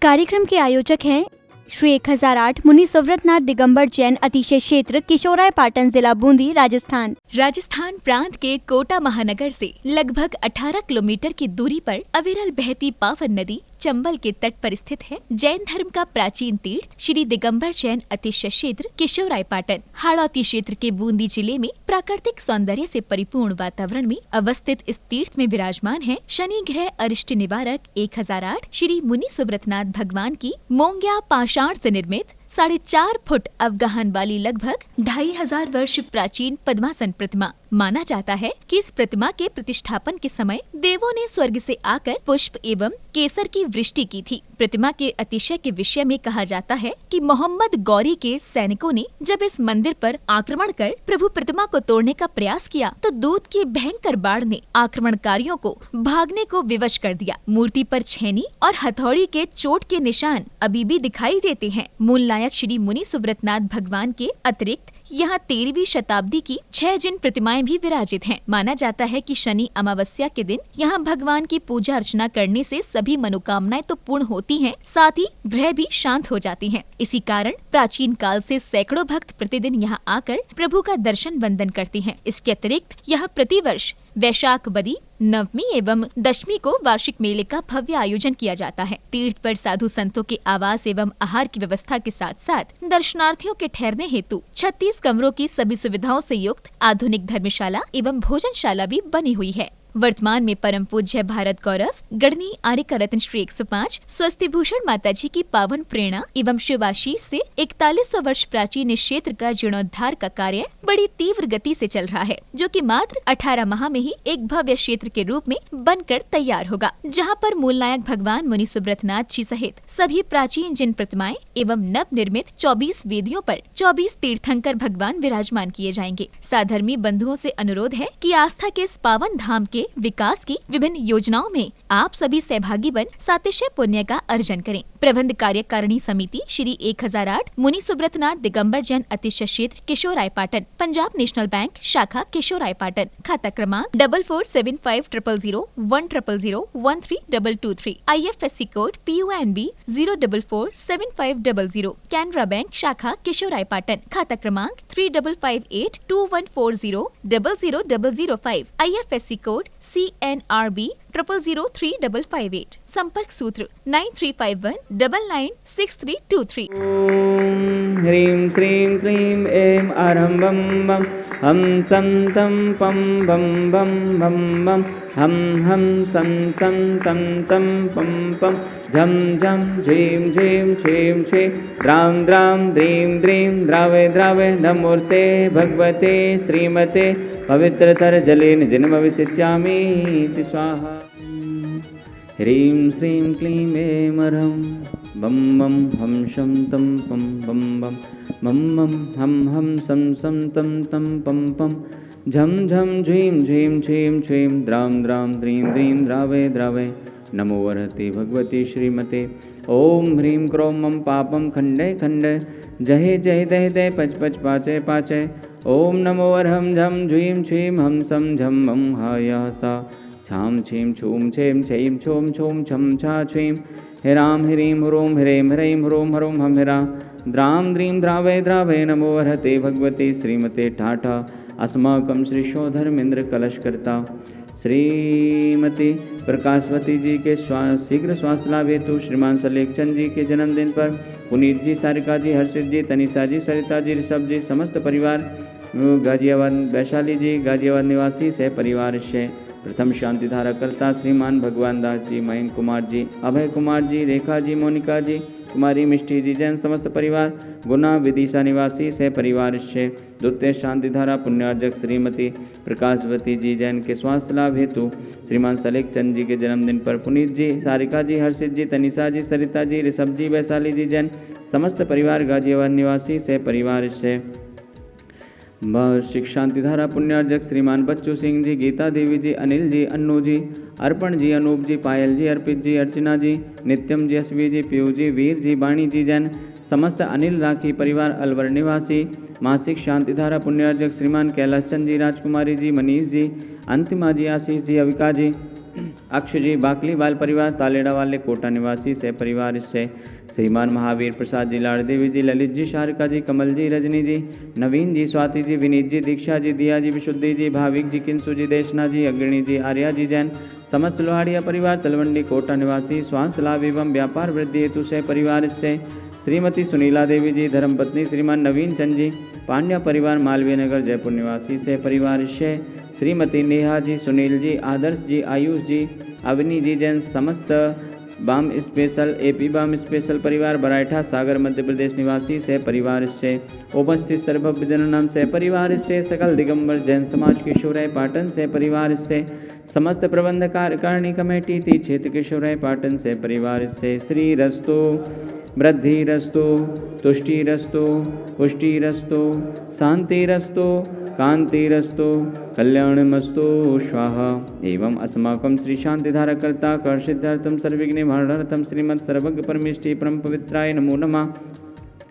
कार्यक्रम के आयोजक हैं श्री 1008 मुनि सुव्रतनाथ दिगंबर जैन अतिशय क्षेत्र किशोराय पाटन जिला बूंदी राजस्थान। राजस्थान प्रांत के कोटा महानगर से लगभग 18 किलोमीटर की दूरी पर अविरल बहती पावन नदी चंबल के तट पर स्थित है। जैन धर्म का प्राचीन तीर्थ श्री दिगंबर जैन अतिशय क्षेत्र किशोराय पाटन हाड़ौती क्षेत्र के बूंदी जिले में प्राकृतिक सौंदर्य से परिपूर्ण वातावरण में अवस्थित इस तीर्थ में विराजमान है शनि ग्रह अरिष्ट निवारक 1008 श्री मुनि सुव्रतनाथ भगवान की मोंग्या पाषाण से निर्मित 4.5 फुट अवगाहन वाली लगभग 2500 वर्ष प्राचीन पद्मासन प्रतिमा। माना जाता है कि इस प्रतिमा के प्रतिष्ठापन के समय देवों ने स्वर्ग से आकर पुष्प एवं केसर की वृष्टि की थी। प्रतिमा के अतिशय के विषय में कहा जाता है कि मोहम्मद गौरी के सैनिकों ने जब इस मंदिर पर आक्रमण कर प्रभु प्रतिमा को तोड़ने का प्रयास किया तो दूध की भयंकर बाढ़ ने आक्रमणकारियों को भागने को विवश कर दिया। मूर्ति पर छेनी और हथौड़ी के चोट के निशान अभी भी दिखाई देते हैं। मूल नायक श्री मुनि सुव्रतनाथ भगवान के अतिरिक्त यहाँ 13वीं शताब्दी की 6 जिन प्रतिमाएं भी विराजित हैं। माना जाता है कि शनि अमावस्या के दिन यहाँ भगवान की पूजा अर्चना करने से सभी मनोकामनाएं तो पूर्ण होती हैं, साथ ही ग्रह भी शांत हो जाती हैं। इसी कारण प्राचीन काल से सैकड़ों भक्त प्रतिदिन यहाँ आकर प्रभु का दर्शन वंदन करते हैं। इसके अतिरिक्त यहाँ प्रतिवर्ष वैशाख बदी नवमी एवं दशमी को वार्षिक मेले का भव्य आयोजन किया जाता है। तीर्थ पर साधु संतों के आवास एवं आहार की व्यवस्था के साथ साथ दर्शनार्थियों के ठहरने हेतु 36 कमरों की सभी सुविधाओं से युक्त आधुनिक धर्मशाला एवं भोजनशाला भी बनी हुई है। वर्तमान में परम पूज्य भारत गौरव गढ़नी आर्यका रत्न श्री 105 स्वस्ति भूषण माता जी की पावन प्रेरणा एवं शिवाशीष से 4100 वर्ष प्राचीन इस क्षेत्र का जीर्णोद्धार का कार्य बड़ी तीव्र गति से चल रहा है, जो कि मात्र 18 माह में ही एक भव्य क्षेत्र के रूप में बनकर तैयार होगा, जहां पर मूल नायक भगवान मुनि सुव्रतनाथ जी सहित सभी प्राचीन जिन प्रतिमाएं एवं नव निर्मित 24 वेदियों पर 24 तीर्थंकर भगवान विराजमान किए जाएंगे। साधर्मी बंधुओं से अनुरोध है कि आस्था के इस पावन धाम के विकास की विभिन्न योजनाओं में आप सभी सहभागी बन सातिशय पुण्य का अर्जन करें। प्रबंध कार्यकारिणी समिति श्री 1008 मुनि सुव्रतनाथ दिगंबर जैन अतिशय क्षेत्र किशोराय पाटन, पंजाब नेशनल बैंक शाखा किशोराय पाटन, खाता क्रमांक 4475000100132223, IFSC code PUNB 0447500, Canara bank शाखा किशोराय पाटन, खाता क्रमांक 358214000005, IFSC कोड CNRB 000358, संपर्क सूत्र 9351996323। ह्रीं क्रीं क्लीं ऐं अरहं बम बम हम सं तं पं बम बम बम बम हम सं तं तं तं पं पं झं झं झीं झीं छीं छीं द्रां द्रां द्रीं द्रीं द्रावे द्रावे नमोर्ते भगवते श्रीमते पवित्रतर जलेन जन्मविशिष्यामि स्वाहा। ह्रीं श्रीं क्लीं ऐं अरहं बम बम हम शं तं पं बम बम मम मम हम सं सं तं तं पं पं झं झं झीं झीं छीं छीं द्रां द्रां द्रीं द्रीं द्रावे द्रावे नमो वरहते भगवते श्रीमते। ओम ह्रीं क्रों मम पापं खंडय खंडय जहे जय दय दय पच पच पाचय पाचय। ओम नमो वरहं झं झीं छीं हम सं झं मं हाया सा छाम छीं छूम छेम छईं छोम छोम छम छा छीं हिरां ह्रीं ह्रों ह्रें ह्रैं ह्रों ह्रों हम हिरा द्रां द्रीं द्रावय द्रावय नमो वरहते भगवते श्रीमते ठाठा अस्माकं श्रीशो धर्मेन्द्र कलशकर्ता श्रीमती प्रकाशवती जी के शीघ्र स्वास्थ्य लाभ हेतु श्रीमान सलेखचंद जी के जन्मदिन पर पुनीत जी, सारिका जी, हर्षित जी, तनिषा जी, सरिता जी, ऋषभ जी, समस्त परिवार गाजियाबाद वैशाली जी गाजियाबाद निवासी सह परिवार से प्रथम शांति धारा करता श्रीमान भगवान दास जी, मयंक कुमार जी, अभय कुमार जी, रेखा जी, मोनिका जी, कुमारी मिष्टी जी जैन समस्त परिवार गुना विदिशा निवासी सह परिवार से द्वितीय शांति धारा पुण्यार्जक श्रीमती प्रकाशवती जी जैन के स्वास्थ्य लाभ हेतु श्रीमान सलेख चंद जी के जन्मदिन पर पुनीत जी, सारिका जी, हर्षित जी, तनिषा जी, सरिता जी, ऋषभ जी, वैशाली जी जैन समस्त परिवार गाजियाबाद निवासी सह परिवार से वार्षिक शांतिधारा पुण्यार्जक श्रीमान बच्चू सिंह जी, गीता देवी जी, अनिल जी, अन्नू जी, अर्पण जी, अनूप जी, पायल जी, अर्पित जी, अर्चना जी, नित्यम जी, एसवी जी, पीयू जी, वीर जी, वाणी जी जैन समस्त अनिल राखी परिवार अलवर निवासी मासिक शांतिधारा पुण्यार्जक श्रीमान कैलाश चंद जी, राजकुमारी जी, मनीष जी, अंतिमा जी, आशीष जी, अविका जी, अक्ष जी बाकली बाल परिवार तालेड़ा वाले कोटा निवासी से परिवार से श्रीमान महावीर प्रसाद जी, लाड़देवी जी, ललित जी, शारिका जी, कमल जी, रजनी जी, नवीन जी, स्वाति जी, विनीत जी, दीक्षा जी, दिया जी, विशुद्धि जी, भाविक जी, किंसु जी, देशना जी, अग्रणी जी, आर्या जी जैन, समस्त लोहाड़िया परिवार तलवंडी कोटा निवासी स्वास्थ्य लाभ एवं व्यापार वृद्धि हेतु से परिवार से श्रीमती सुनीला देवी जी, धर्मपत्नी श्रीमान नवीन चंद जी, पांड्या परिवार मालवीय नगर जयपुर निवासी से परिवार से श्रीमती नेहा जी, सुनील जी, आदर्श जी, आयुष जी, अवनी जी जैन, समस्त बाम स्पेशल एपी बाम स्पेशल परिवार बराइठा सागर मध्य प्रदेश निवासी से परिवार से उपस्थित सर्वजनों से परिवार से सकल दिगंबर जैन समाज किशोराय पाटन से परिवार से समस्त प्रबंध कार्यकारिणी कमेटी ती क्षेत्र किशोराय पाटन से परिवार से श्री रस्तु वृद्धिरस्तु तुष्टिरस्तु पुष्टिरस्तु शांतिरस्तु कांतिरस्तु कल्याणमस्तु स्वाहा। एवं अस्माकं श्री शांतिधारकर्ता कर्षिद्धार्थं सर्वविघ्न निवारणार्थं श्रीमत् सर्वज्ञ परमेष्टि परम पवित्राय नमो नमः।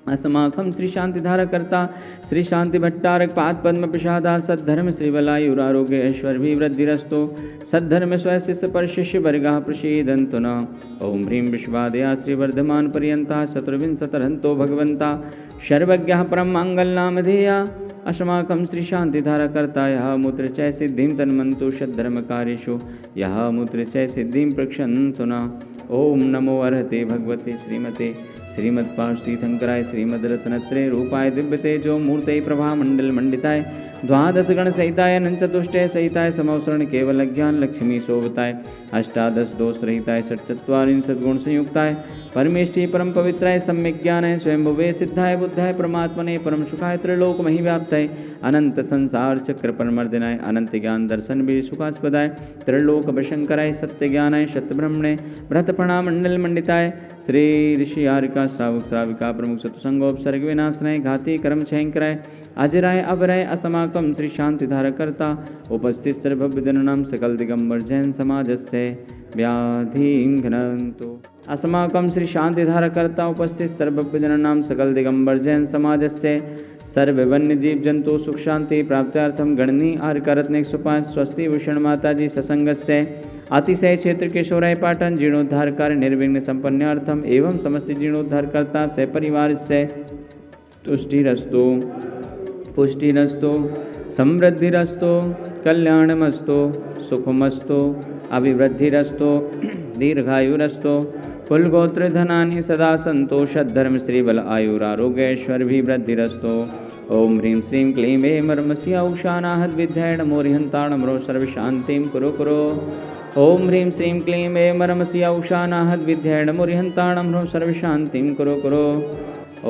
अस्माकं श्री शांतिधारकर्ता श्री शांति भट्टारक पाद पद्म प्रसादा सद्धर्म श्रीबलायुरारोग्य ऐश्वर्यवृद्धिरस्तु सद्धर्म स्वशिष्य पर शिष्य वर्गा प्रसीदन्तु न। ओम ह्रीं विश्वादया श्रीवर्धमान पर्यंता शत्रुविंशतरहन्तो भगवन्ता सर्वज्ञः परम मंगलनामधेया। अस्माकं श्री शांतिधारकर्ता यः मूत्र चय सिद्धिं तन्मन्तु षद्धर्मकार्येषु यः मूत्र चय सिद्धिं प्रक्षन्तु न। ओम नमो अर्हते भगवते श्रीमते श्रीमत्पार्श्वतीर्थंकराय श्रीमद्रत्नत्रय रूपाय दिव्य तेजो मूर्तये प्रभा मंडल मंडिताय द्वादश गण सहिताय अनंततुष्टय सहिताय समवसरण केवल ज्ञान लक्ष्मी शोभताय अष्टादश दोष रहिताय षट्चत्वारिंशत् गुण संयुक्ताय परमेष्टि परम पवित्राय सम्यक ज्ञानाय स्वयंभुवे सिद्धाय बुद्धाय परमात्मने परम सुखाय त्रिलोक महिव्याप्ताय अनंत संसार चक्र परमर्दिनाय अनंत ज्ञान दर्शन भी सुखास्पदाय त्रिलोक भशंकराय सत्य ज्ञानाय शतब्रह्मणे भ्रतपणा मंडल मंडिताय श्री ऋषि आरिका श्रावक श्राविका प्रमुख सतुसंगोपसर्ग विनाशनाय घाती कर्म क्षयंकराय अजराय अभराय अस्माकं श्री शांतिधारकर्ता उपस्थित सर्वविदनां सकल दिगंबर जैन समाजस्य व्याधिं घ्नन्तु। अस्माकं श्री शांतिधारकर्ता उपस्थित सर्वविदनां सकल दिगंबर जैन समाजस्य सर्व वन्य जीव जंतु सुख शांति प्राप्त्यार्थम गणनी आर्यकारत्न 105 स्वस्ति भूषण माता जी सत्संगस्य अतिशय क्षेत्र किशोराय पाटन जीर्णोद्धार कार्य निर्विघ्न संपन्नार्थम एवं समस्त जीर्णोद्धारकर्ता से परिवार से तुष्टिरस्तु पुष्टिरस्तु समृद्धिरस्तु कल्याणमस्तु सुखमस्तु अभिवृद्धिरस्तु दीर्घायुरस्तु कुलगोत्र धनानि सदा सन्तो सद्धर्म श्रीबल आयुरारोग्यैश्वर्यभिवृद्धिरस्तु। ओम ह्रीं श्रीं क्लीं ऐं ह्रमस्य औषानाहद् विद्याय नमोरिहन्ताणमरो सर्वशान्तिं कुरु कुरु। ओम ह्रीं श्रीं क्लीं ऐं ह्रमस्य औषानाहद् विद्याय नमोरिहन्ताणमरो सर्वशान्तिं कुरु कुरु।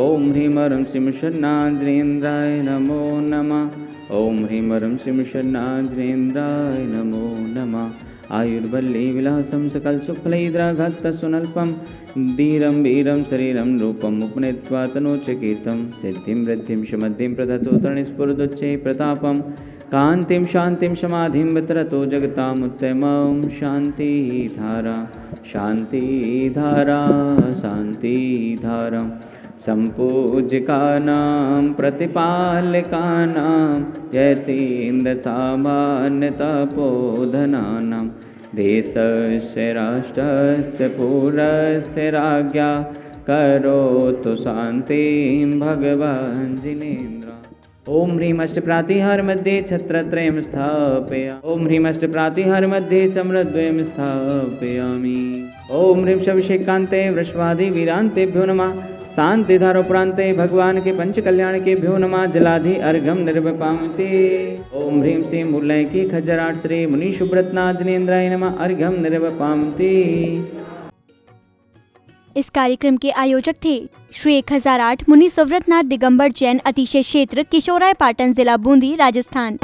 ओम ह्रीं ह्रं श्रीं शन्नाद्रेन्द्राय नमो नमः। ओम ह्रीं ह्रं श्रीं शन्नाद्रेन्द्राय नमो नमः। आयुर्वल्ली विलासं सकल सुखलैद्राघत्त सुनल्पं धीरं वीरं शरीरं रूपम् उपनीत्वा तनोच्चकीर्तं सिद्धिं वृद्धिं समृद्धिं प्रदतो तरणिस्फुरदुच्चै प्रतापं कान्तिं शान्तिं समाधिं वितरतो जगतामुत्तमं शान्तिधारा शान्तिधारा शान्तिधारा। सम्पूज्यकानां प्रतिपालकानां यतीन्द्र सामान्यतपोधनानां देशस्य राष्ट्रस्य पुरस्य राज्ञा करोतु शान्तिं भगवान् जिनेन्द्र। ओम ह्रीं अष्टप्रातिहार मध्ये छत्रत्रयं स्थापया। ओम ह्रीं अष्टप्रातिहार मध्ये चम्रद्वयं स्थापयामि। ओम ह्रीं शविशेकान्ते वृषभादि वीरान्तेभ्यो नमः। शांतिधारोपरान्ते भगवान के पंच कल्याण के भ्यो नमः। जलाधि अर्घम निर्वपामते। ओम ह्रीं श्रीं मुरलय की खजराट श्री मुनि सुब्रतनाथ जिनेन्द्राय नमः। अर्घम निर्वपामते। इस कार्यक्रम के आयोजक थे श्री 1008 मुनि सुव्रतनाथ दिगंबर जैन अतिशय क्षेत्र किशोराय पाटन जिला बूंदी राजस्थान।